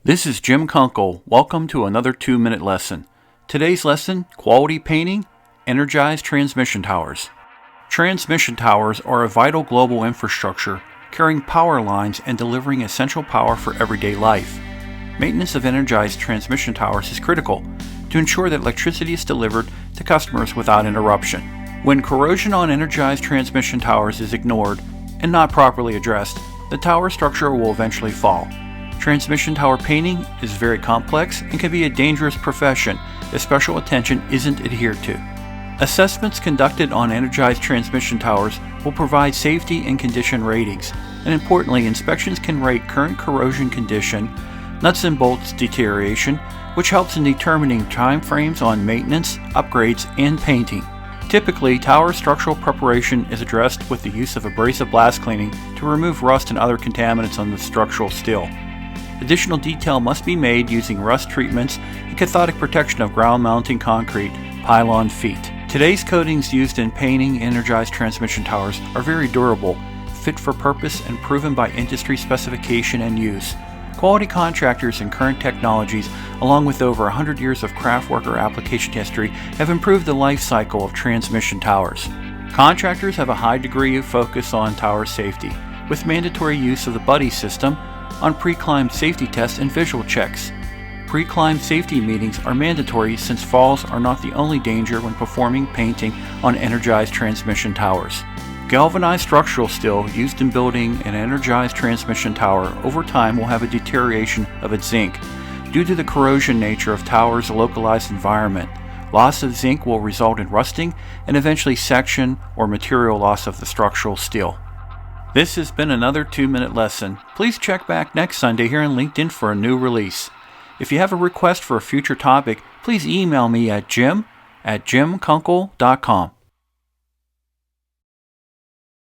This is Jim Kunkel. Welcome to another 2-minute lesson. Today's lesson, quality painting, energized transmission towers. Transmission towers are a vital global infrastructure carrying power lines and delivering essential power for everyday life. Maintenance of energized transmission towers is critical to ensure that electricity is delivered to customers without interruption. When corrosion on energized transmission towers is ignored and not properly addressed, the tower structure will eventually fall. Transmission tower painting is very complex and can be a dangerous profession if special attention isn't adhered to. Assessments conducted on energized transmission towers will provide safety and condition ratings, and importantly, inspections can rate current corrosion condition, nuts and bolts deterioration, which helps in determining time frames on maintenance, upgrades, and painting. Typically, tower structural preparation is addressed with the use of abrasive blast cleaning to remove rust and other contaminants on the structural steel. Additional detail must be made using rust treatments and cathodic protection of ground mounting concrete pylon feet. Today's coatings used in painting energized transmission towers are very durable, fit for purpose, and proven by industry specification and use. Quality contractors and current technologies, along with over 100 years of craft worker application history, have improved the life cycle of transmission towers. Contractors have a high degree of focus on tower safety, with mandatory use of the buddy system on pre-climb safety tests and visual checks. Pre-climb safety meetings are mandatory since falls are not the only danger when performing painting on energized transmission towers. Galvanized structural steel used in building an energized transmission tower over time will have a deterioration of its zinc. Due to the corrosion nature of towers' localized environment, loss of zinc will result in rusting and eventually section or material loss of the structural steel. This has been another 2-minute lesson. Please check back next Sunday here on LinkedIn for a new release. If you have a request for a future topic, please email me at jim@jimkunkel.com.